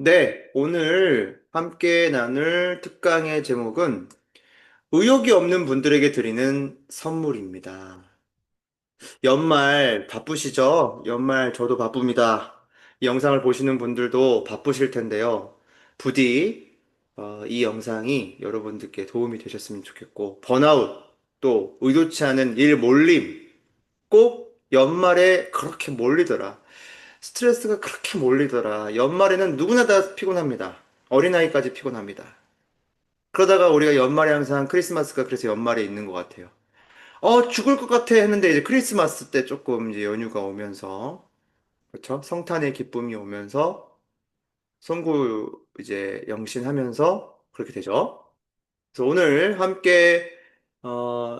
네, 오늘 함께 나눌 특강의 제목은 의욕이 없는 분들에게 드리는 선물입니다. 연말 바쁘시죠? 연말 저도 바쁩니다. 이 영상을 보시는 분들도 바쁘실 텐데요. 부디 이 영상이 여러분들께 도움이 되셨으면 좋겠고, 번아웃, 또 의도치 않은 일 몰림, 꼭 연말에 그렇게 몰리더라. 스트레스가 그렇게 몰리더라. 연말에는 누구나 다 피곤합니다. 어린아이까지 피곤합니다. 그러다가 우리가 연말에 항상 크리스마스가 그래서 연말에 있는 것 같아요. 죽을 것 같아 했는데 이제 크리스마스 때 조금 이제 연휴가 오면서, 그렇죠? 성탄의 기쁨이 오면서, 송구 이제 영신하면서 그렇게 되죠. 그래서 오늘 함께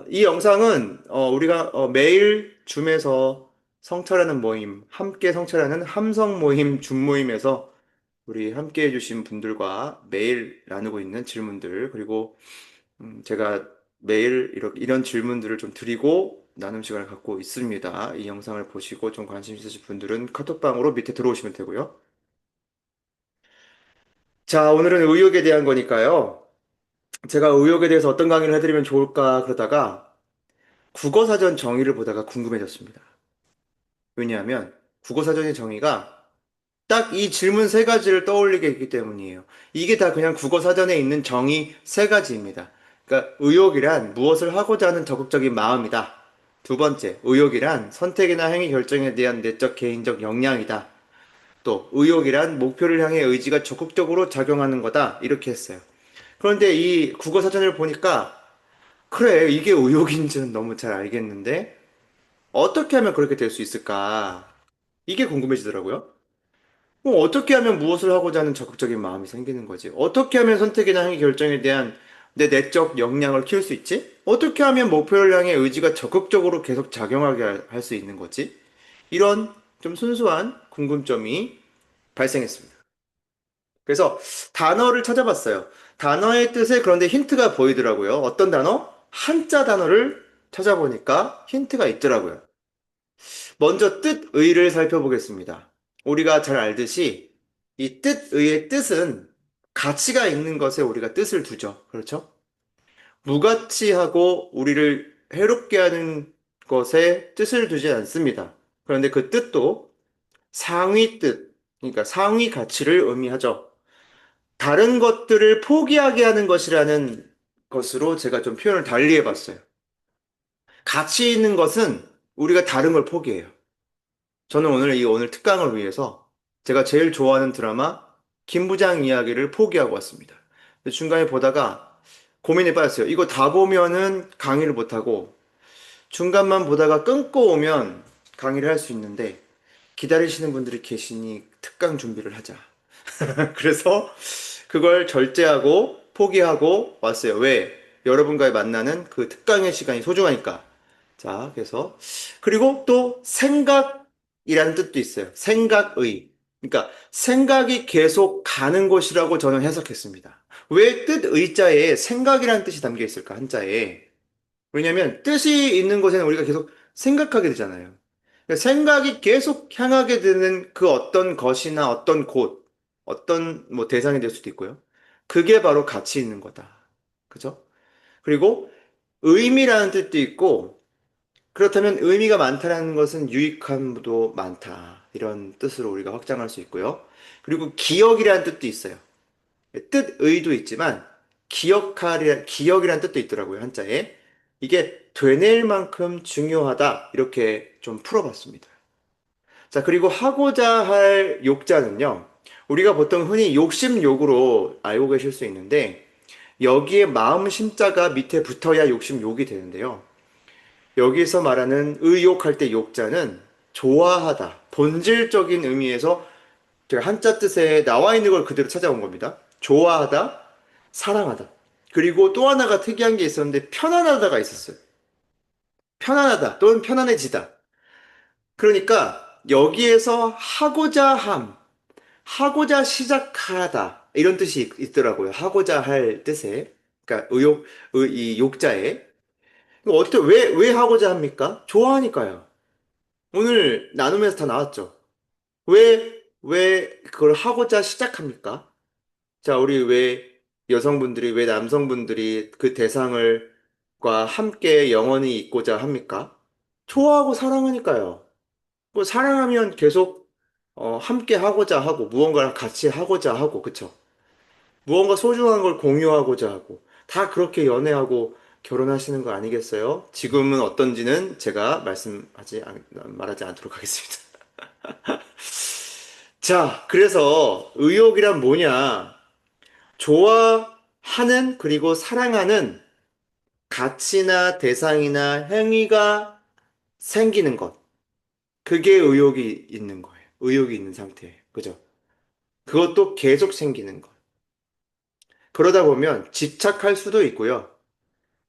이 영상은 우리가 매일 줌에서 성찰하는 모임, 함께 성찰하는 함성 모임, 줌 모임에서 우리 함께 해주신 분들과 매일 나누고 있는 질문들, 그리고 제가 매일 이런 질문들을 좀 드리고 나눔 시간을 갖고 있습니다. 이 영상을 보시고 좀 관심 있으신 분들은 카톡방으로 밑에 들어오시면 되고요. 자, 오늘은 의욕에 대한 거니까요. 제가 의욕에 대해서 어떤 강의를 해드리면 좋을까 그러다가 국어사전 정의를 보다가 궁금해졌습니다. 왜냐하면 국어사전의 정의가 딱 이 질문 세 가지를 떠올리게 했기 때문이에요. 이게 다 그냥 국어사전에 있는 정의 세 가지입니다. 그러니까 의욕이란 무엇을 하고자 하는 적극적인 마음이다. 두 번째, 의욕이란 선택이나 행위 결정에 대한 내적 개인적 역량이다. 또 의욕이란 목표를 향해 의지가 적극적으로 작용하는 거다. 이렇게 했어요. 그런데 이 국어사전을 보니까 그래, 이게 의욕인지는 너무 잘 알겠는데 어떻게 하면 그렇게 될 수 있을까? 이게 궁금해지더라고요. 어떻게 하면 무엇을 하고자 하는 적극적인 마음이 생기는 거지? 어떻게 하면 선택이나 행위 결정에 대한 내 내적 역량을 키울 수 있지? 어떻게 하면 목표를 향해 의지가 적극적으로 계속 작용하게 할 수 있는 거지? 이런 좀 순수한 궁금점이 발생했습니다. 그래서 단어를 찾아봤어요. 단어의 뜻에 그런데 힌트가 보이더라고요. 어떤 단어? 한자 단어를 찾아보니까 힌트가 있더라고요. 먼저 뜻의를 살펴보겠습니다. 우리가 잘 알듯이 이 뜻의의 뜻은 가치가 있는 것에 우리가 뜻을 두죠. 그렇죠? 무가치하고 우리를 해롭게 하는 것에 뜻을 두지 않습니다. 그런데 그 뜻도 상위 뜻, 그러니까 상위 가치를 의미하죠. 다른 것들을 포기하게 하는 것이라는 것으로 제가 좀 표현을 달리 해봤어요. 가치 있는 것은 우리가 다른 걸 포기해요. 저는 오늘 특강을 위해서 제가 제일 좋아하는 드라마 김부장 이야기를 포기하고 왔습니다. 중간에 보다가 고민에 빠졌어요. 이거 다 보면은 강의를 못하고 중간만 보다가 끊고 오면 강의를 할 수 있는데 기다리시는 분들이 계시니 특강 준비를 하자. 그래서 그걸 절제하고 포기하고 왔어요. 왜? 여러분과의 만나는 그 특강의 시간이 소중하니까. 자, 그래서 그리고 또 생각이라는 뜻도 있어요. 생각의. 그러니까 생각이 계속 가는 곳이라고 저는 해석했습니다. 왜 뜻의자에 생각이라는 뜻이 담겨 있을까? 한자에. 왜냐면 뜻이 있는 곳에는 우리가 계속 생각하게 되잖아요. 그러니까 생각이 계속 향하게 되는 그 어떤 것이나 어떤 곳, 어떤 뭐 대상이 될 수도 있고요. 그게 바로 가치 있는 거다. 그죠? 그리고 의미라는 뜻도 있고 그렇다면 의미가 많다는 것은 유익함도 많다. 이런 뜻으로 우리가 확장할 수 있고요. 그리고 기억이라는 뜻도 있어요. 뜻의도 있지만 기억이라는 뜻도 있더라고요. 한자에. 이게 되뇌일 만큼 중요하다. 이렇게 좀 풀어봤습니다. 자, 그리고 하고자 할 욕자는요. 우리가 보통 흔히 욕심욕으로 알고 계실 수 있는데 여기에 마음 심자가 밑에 붙어야 욕심욕이 되는데요. 여기서 말하는 의욕할 때 욕자는 좋아하다. 본질적인 의미에서 제가 한자 뜻에 나와 있는 걸 그대로 찾아온 겁니다. 좋아하다, 사랑하다. 그리고 또 하나가 특이한 게 있었는데 편안하다가 있었어요. 편안하다 또는 편안해지다. 그러니까 여기에서 하고자 함, 하고자 시작하다 이런 뜻이 있더라고요. 하고자 할 뜻에. 그러니까 이 욕자에. 어떻게 왜 하고자 합니까? 좋아하니까요. 오늘 나눔에서 다 나왔죠. 왜? 왜 그걸 하고자 시작합니까? 자, 우리 왜 여성분들이, 왜 남성분들이 그 대상과 함께 영원히 있고자 합니까? 좋아하고 사랑하니까요. 뭐 사랑하면 계속 함께 하고자 하고 무언가를 같이 하고자 하고 그쵸? 무언가 소중한 걸 공유하고자 하고 다 그렇게 연애하고 결혼하시는 거 아니겠어요? 지금은 어떤지는 제가 말하지 않도록 하겠습니다. 자, 그래서 의욕이란 뭐냐? 좋아하는 그리고 사랑하는 가치나 대상이나 행위가 생기는 것. 그게 의욕이 있는 거예요. 의욕이 있는 상태예요. 그죠? 그것도 계속 생기는 것. 그러다 보면 집착할 수도 있고요.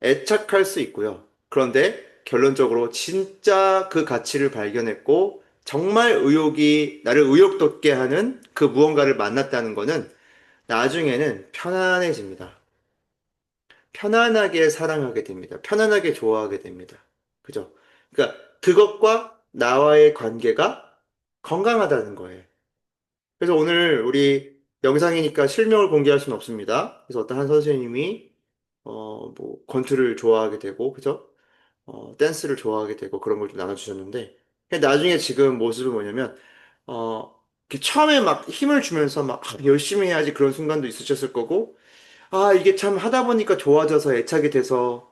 애착할 수 있고요. 그런데 결론적으로 진짜 그 가치를 발견했고 정말 나를 의욕돋게 하는 그 무언가를 만났다는 거는 나중에는 편안해집니다. 편안하게 사랑하게 됩니다. 편안하게 좋아하게 됩니다. 그죠? 그러니까 그것과 나와의 관계가 건강하다는 거예요. 그래서 오늘 우리 영상이니까 실명을 공개할 수는 없습니다. 그래서 어떤 한 선생님이 뭐 권투를 좋아하게 되고 그죠? 댄스를 좋아하게 되고 그런 걸 좀 나눠주셨는데 나중에 지금 모습은 뭐냐면 이렇게 처음에 막 힘을 주면서 막 열심히 해야지 그런 순간도 있으셨을 거고 이게 참 하다 보니까 좋아져서 애착이 돼서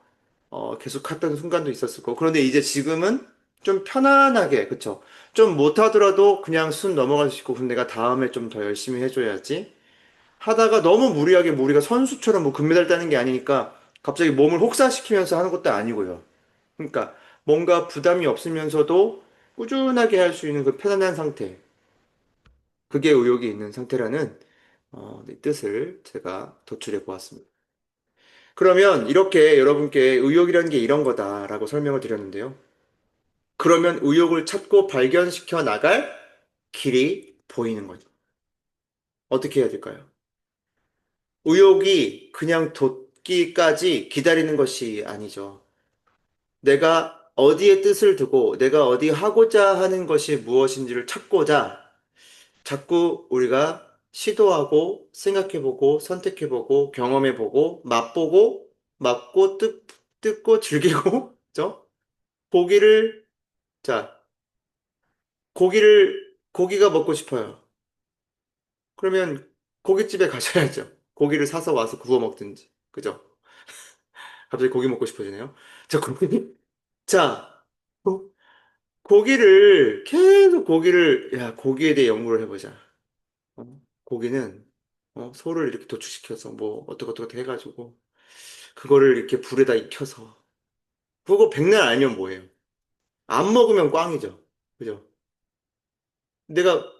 계속 했던 순간도 있었을 거고 그런데 이제 지금은 좀 편안하게 그쵸? 좀 못하더라도 그냥 순 넘어갈 수 있고 그럼 내가 다음에 좀 더 열심히 해줘야지 하다가 너무 무리하게 우리가 선수처럼 뭐 금메달 따는 게 아니니까 갑자기 몸을 혹사시키면서 하는 것도 아니고요. 그러니까 뭔가 부담이 없으면서도 꾸준하게 할 수 있는 그 편안한 상태. 그게 의욕이 있는 상태라는 네, 뜻을 제가 도출해 보았습니다. 그러면 이렇게 여러분께 의욕이라는 게 이런 거다라고 설명을 드렸는데요. 그러면 의욕을 찾고 발견시켜 나갈 길이 보이는 거죠. 어떻게 해야 될까요? 의욕이 그냥 돋기까지 기다리는 것이 아니죠. 내가 어디에 뜻을 두고 내가 어디 하고자 하는 것이 무엇인지를 찾고자 자꾸 우리가 시도하고 생각해보고 선택해보고 경험해보고 맛보고 맛고 뜯고 즐기고 그죠? 고기를 자 고기가 먹고 싶어요. 그러면 고깃집에 가셔야죠. 고기를 사서 와서 구워 먹든지 그죠? 갑자기 고기 먹고 싶어지네요. 자 고기 자 고- 고기를 계속 야 고기에 대해 연구를 해보자. 고기는 소를 이렇게 도축시켜서 뭐 어떻게 해가지고 그거를 이렇게 불에다 익혀서 그거 백날 알면 뭐예요? 안 먹으면 꽝이죠. 그죠? 내가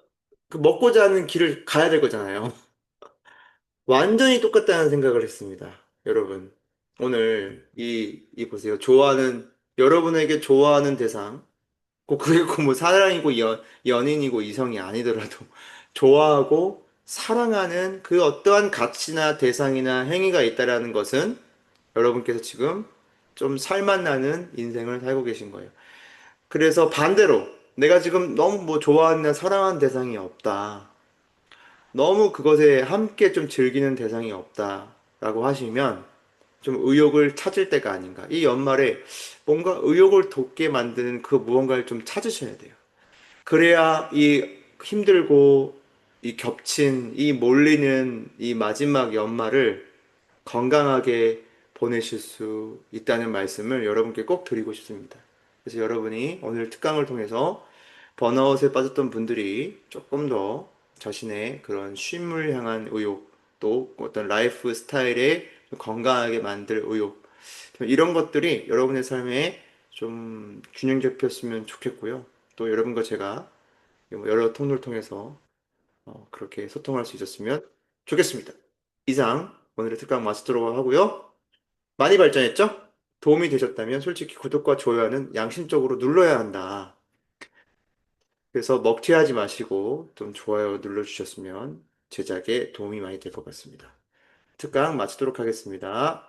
그 먹고자 하는 길을 가야 될 거잖아요. 완전히 똑같다는 생각을 했습니다. 여러분. 오늘 이 보세요. 여러분에게 좋아하는 대상, 그게 꼭 뭐 사랑이고 연인이고 이성이 아니더라도 좋아하고 사랑하는 그 어떠한 가치나 대상이나 행위가 있다라는 것은 여러분께서 지금 좀 살맛 나는 인생을 살고 계신 거예요. 그래서 반대로 내가 지금 너무 뭐 좋아하는 사랑하는 대상이 없다. 너무 그것에 함께 좀 즐기는 대상이 없다라고 하시면 좀 의욕을 찾을 때가 아닌가. 이 연말에 뭔가 의욕을 돋게 만드는 그 무언가를 좀 찾으셔야 돼요. 그래야 이 힘들고 이 겹친 이 몰리는 이 마지막 연말을 건강하게 보내실 수 있다는 말씀을 여러분께 꼭 드리고 싶습니다. 그래서 여러분이 오늘 특강을 통해서 번아웃에 빠졌던 분들이 조금 더 자신의 그런 쉼을 향한 의욕, 또 어떤 라이프 스타일에 건강하게 만들 의욕, 이런 것들이 여러분의 삶에 좀 균형 잡혔으면 좋겠고요. 또 여러분과 제가 여러 통로를 통해서 그렇게 소통할 수 있었으면 좋겠습니다. 이상 오늘의 특강 마치도록 하고요. 많이 발전했죠? 도움이 되셨다면 솔직히 구독과 좋아요는 양심적으로 눌러야 한다. 그래서 먹튀하지 마시고 좀 좋아요 눌러주셨으면 제작에 도움이 많이 될 것 같습니다. 특강 마치도록 하겠습니다.